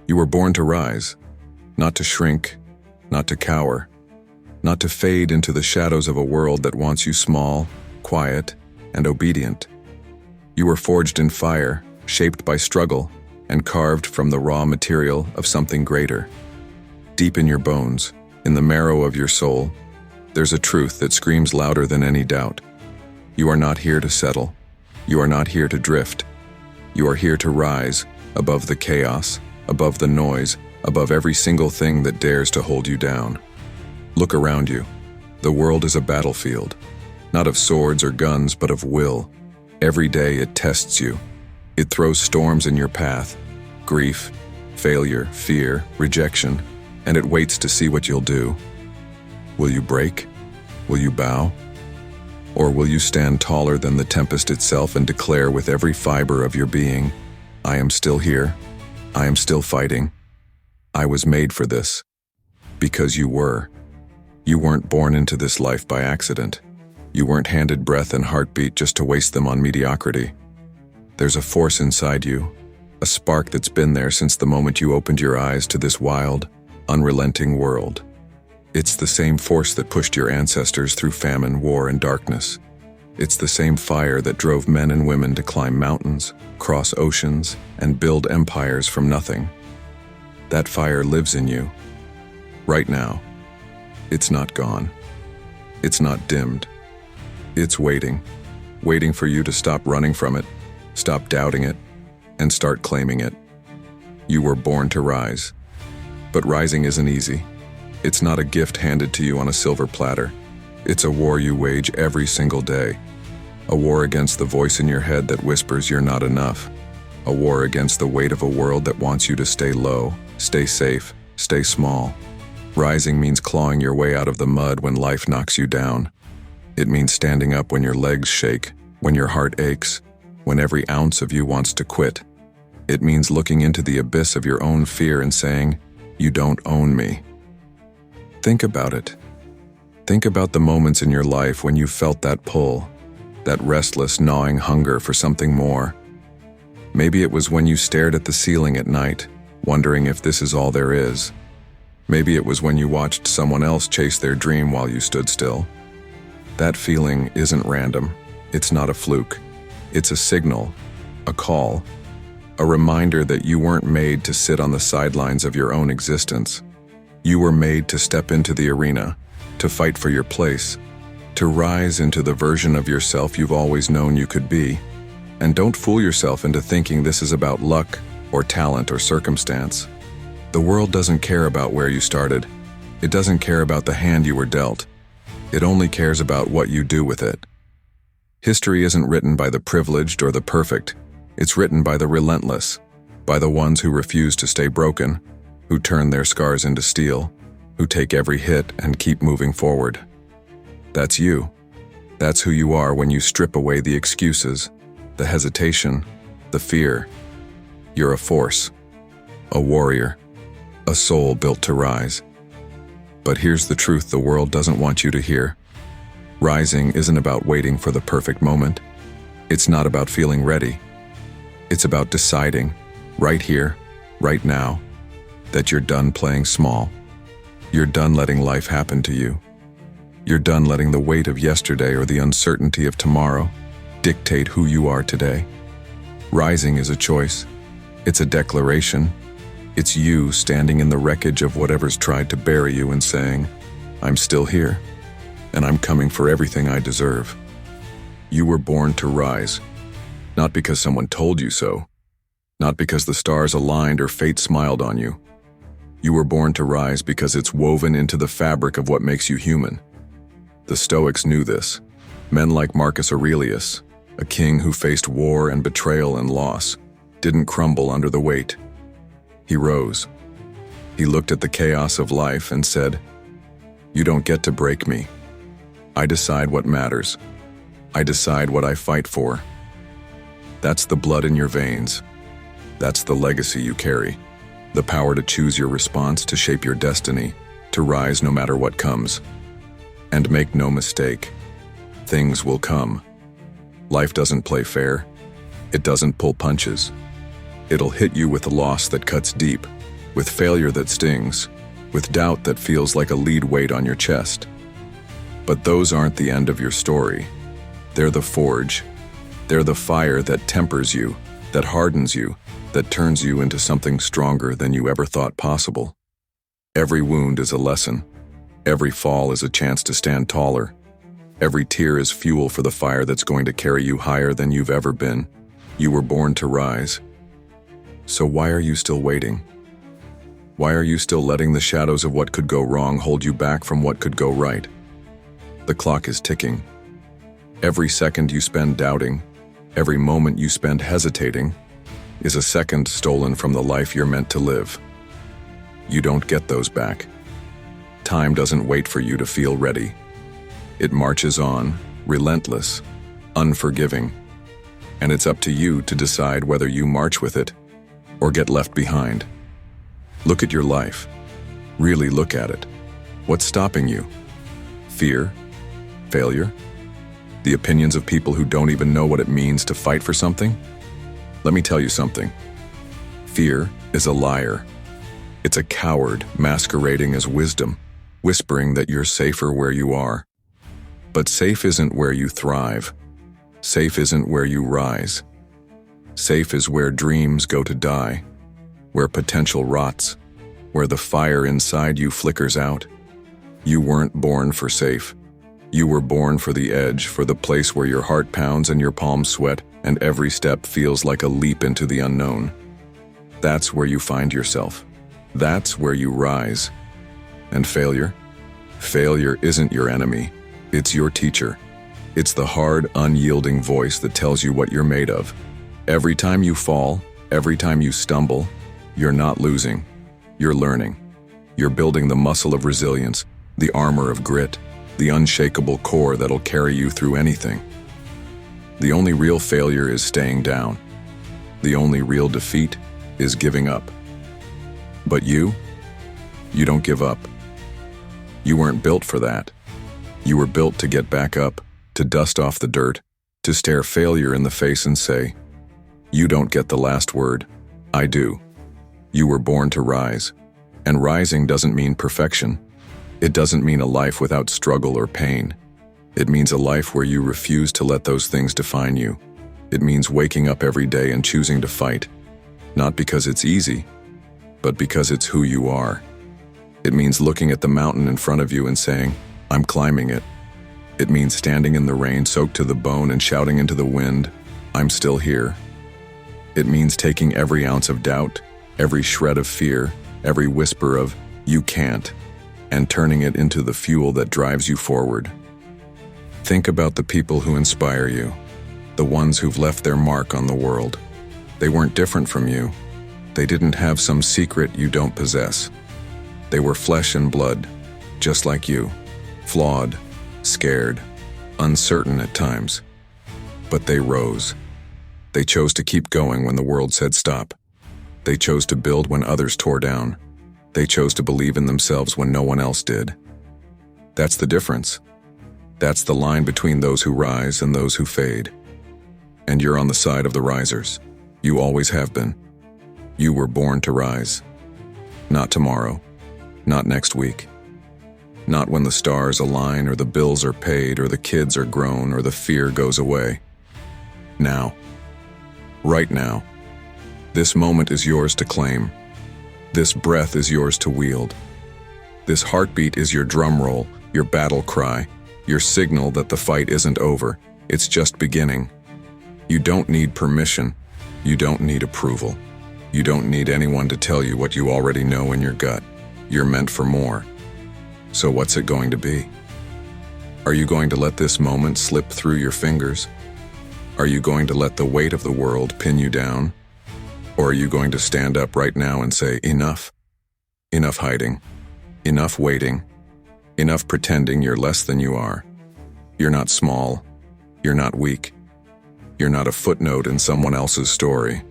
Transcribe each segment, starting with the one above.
You were born to rise, not to shrink, not to cower, not to fade into the shadows of a world that wants you small, quiet, and obedient. You were forged in fire, shaped by struggle, and carved from the raw material of something greater. Deep in your bones, in the marrow of your soul, there's a truth that screams louder than any doubt. You are not here to settle. You are not here to drift. You are here to rise above the chaos, above the noise, above every single thing that dares to hold you down. Look around you. The world is a battlefield, not of swords or guns, but of will. Every day it tests you. It throws storms in your path, grief, failure, fear, rejection, and it waits to see what you'll do. Will you break? Will you bow? Or will you stand taller than the tempest itself and declare with every fiber of your being, I am still here, I am still fighting. I was made for this. Because you were. You weren't born into this life by accident. You weren't handed breath and heartbeat just to waste them on mediocrity. There's a force inside you, a spark that's been there since the moment you opened your eyes to this wild, unrelenting world. It's the same force that pushed your ancestors through famine, war, and darkness. It's the same fire that drove men and women to climb mountains, cross oceans, and build empires from nothing. That fire lives in you. Right now. It's not gone. It's not dimmed. It's waiting. Waiting for you to stop running from it, stop doubting it, and start claiming it. You were born to rise. But rising isn't easy. It's not a gift handed to you on a silver platter. It's a war you wage every single day. A war against the voice in your head that whispers you're not enough. A war against the weight of a world that wants you to stay low, stay safe, stay small. Rising means clawing your way out of the mud when life knocks you down. It means standing up when your legs shake, when your heart aches, when every ounce of you wants to quit. It means looking into the abyss of your own fear and saying, you don't own me. Think about it. Think about the moments in your life when you felt that pull, that restless, gnawing hunger for something more. Maybe it was when you stared at the ceiling at night, wondering if this is all there is. Maybe it was when you watched someone else chase their dream while you stood still. That feeling isn't random. It's not a fluke. It's a signal, a call, a reminder that you weren't made to sit on the sidelines of your own existence. You were made to step into the arena, to fight for your place, to rise into the version of yourself you've always known you could be. And don't fool yourself into thinking this is about luck or talent or circumstance. The world doesn't care about where you started. It doesn't care about the hand you were dealt. It only cares about what you do with it. History isn't written by the privileged or the perfect. It's written by the relentless, by the ones who refuse to stay broken, who turn their scars into steel, who take every hit and keep moving forward. That's you. That's who you are when you strip away the excuses, the hesitation, the fear. You're a force, a warrior, a soul built to rise. But here's the truth the world doesn't want you to hear. Rising isn't about waiting for the perfect moment. It's not about feeling ready. It's about deciding, right here, right now, that you're done playing small. You're done letting life happen to you. You're done letting the weight of yesterday or the uncertainty of tomorrow dictate who you are today. Rising is a choice. It's a declaration. It's you standing in the wreckage of whatever's tried to bury you and saying, I'm still here, and I'm coming for everything I deserve. You were born to rise, not because someone told you so, not because the stars aligned or fate smiled on you. You were born to rise because it's woven into the fabric of what makes you human. The Stoics knew this. Men like Marcus Aurelius, a king who faced war and betrayal and loss, didn't crumble under the weight. He rose. He looked at the chaos of life and said, you don't get to break me. I decide what matters. I decide what I fight for. That's the blood in your veins. That's the legacy you carry. The power to choose your response, to shape your destiny, to rise no matter what comes. And make no mistake, things will come. Life doesn't play fair. It doesn't pull punches. It'll hit you with a loss that cuts deep, with failure that stings, with doubt that feels like a lead weight on your chest. But those aren't the end of your story. They're the forge. They're the fire that tempers you, that hardens you, that turns you into something stronger than you ever thought possible. Every wound is a lesson. Every fall is a chance to stand taller. Every tear is fuel for the fire that's going to carry you higher than you've ever been. You were born to rise. So why are you still waiting? Why are you still letting the shadows of what could go wrong hold you back from what could go right? The clock is ticking. Every second you spend doubting, every moment you spend hesitating, is a second stolen from the life you're meant to live. You don't get those back. Time doesn't wait for you to feel ready. It marches on, relentless, unforgiving, and it's up to you to decide whether you march with it or get left behind. Look at your life. Really look at it. What's stopping you? Fear? Failure? The opinions of people who don't even know what it means to fight for something? Let me tell you something. Fear is a liar. It's a coward masquerading as wisdom, whispering that you're safer where you are. But safe isn't where you thrive. Safe isn't where you rise. Safe is where dreams go to die, where potential rots, where the fire inside you flickers out. You weren't born for safe. You were born for the edge, for the place where your heart pounds and your palms sweat, and every step feels like a leap into the unknown. That's where you find yourself. That's where you rise. And failure? Failure isn't your enemy. It's your teacher. It's the hard, unyielding voice that tells you what you're made of. Every time you fall, every time you stumble, you're not losing. You're learning. You're building the muscle of resilience, the armor of grit, the unshakable core that'll carry you through anything. The only real failure is staying down. The only real defeat is giving up. But you don't give up. You weren't built for that. You were built to get back up, to dust off the dirt, to stare failure in the face and say, "You don't get the last word. I do." You were born to rise. And rising doesn't mean perfection. It doesn't mean a life without struggle or pain. It means a life where you refuse to let those things define you. It means waking up every day and choosing to fight, not because it's easy, but because it's who you are. It means looking at the mountain in front of you and saying, "I'm climbing it." It means standing in the rain soaked to the bone and shouting into the wind, "I'm still here." It means taking every ounce of doubt, every shred of fear, every whisper of, "You can't," and turning it into the fuel that drives you forward. Think about the people who inspire you, the ones who've left their mark on the world. They weren't different from you. They didn't have some secret you don't possess. They were flesh and blood, just like you, flawed, scared, uncertain at times. But they rose. They chose to keep going when the world said stop. They chose to build when others tore down. They chose to believe in themselves when no one else did. That's the difference. That's the line between those who rise and those who fade. And you're on the side of the risers. You always have been. You were born to rise. Not tomorrow. Not next week. Not when the stars align or the bills are paid or the kids are grown or the fear goes away. Now. Right now. This moment is yours to claim. This breath is yours to wield. This heartbeat is your drum roll, your battle cry, your signal that the fight isn't over, it's just beginning. You don't need permission. You don't need approval. You don't need anyone to tell you what you already know in your gut. You're meant for more. So what's it going to be? Are you going to let this moment slip through your fingers? Are you going to let the weight of the world pin you down? Or are you going to stand up right now and say, enough? Enough hiding. Enough waiting. Enough pretending you're less than you are. You're not small. You're not weak. You're not a footnote in someone else's story.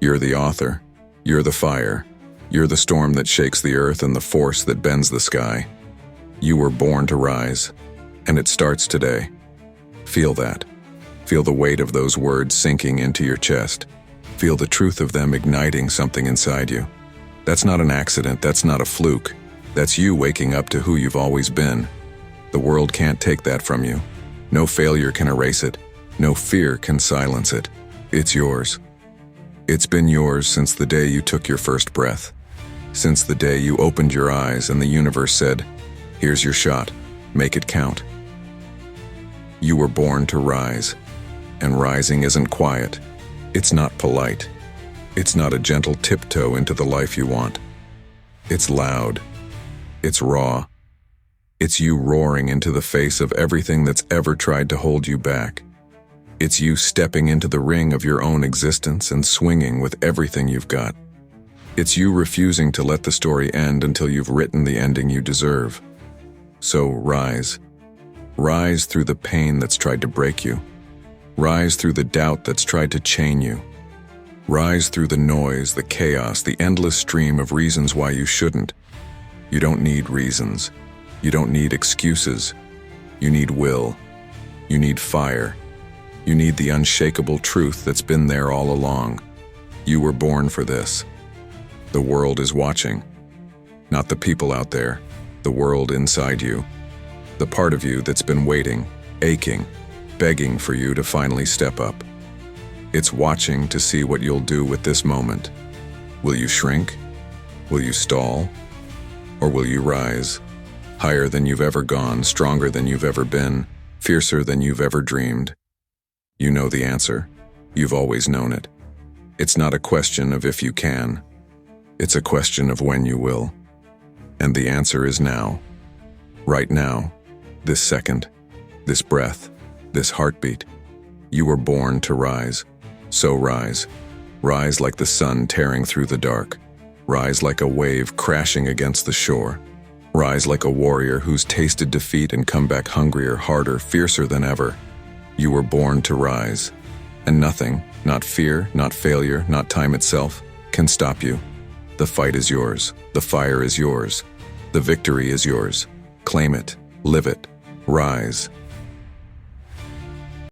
You're the author. You're the fire. You're the storm that shakes the earth and the force that bends the sky. You were born to rise, and it starts today. Feel that. Feel the weight of those words sinking into your chest. Feel the truth of them igniting something inside you. That's not an accident, that's not a fluke. That's you waking up to who you've always been. The world can't take that from you. No failure can erase it. No fear can silence it. It's yours. It's been yours since the day you took your first breath. Since the day you opened your eyes and the universe said, "Here's your shot, make it count." You were born to rise, and rising isn't quiet. It's not polite. It's not a gentle tiptoe into the life you want. It's loud. It's raw. It's you roaring into the face of everything that's ever tried to hold you back. It's you stepping into the ring of your own existence and swinging with everything you've got. It's you refusing to let the story end until you've written the ending you deserve. So rise. Rise through the pain that's tried to break you. Rise through the doubt that's tried to chain you. Rise through the noise, the chaos, the endless stream of reasons why you shouldn't. You don't need reasons. You don't need excuses. You need will. You need fire. You need the unshakable truth that's been there all along. You were born for this. The world is watching. Not the people out there, the world inside you. The part of you that's been waiting, aching, begging for you to finally step up. It's watching to see what you'll do with this moment. Will you shrink? Will you stall? Or will you rise? Higher than you've ever gone, stronger than you've ever been, fiercer than you've ever dreamed. You know the answer. You've always known it. It's not a question of if you can. It's a question of when you will. And the answer is now. Right now. This second. This breath. This heartbeat. You were born to rise. So rise. Rise like the sun tearing through the dark. Rise like a wave crashing against the shore. Rise like a warrior who's tasted defeat and come back hungrier, harder, fiercer than ever. You were born to rise. And nothing, not fear, not failure, not time itself, can stop you. The fight is yours. The fire is yours. The victory is yours. Claim it. Live it. Rise.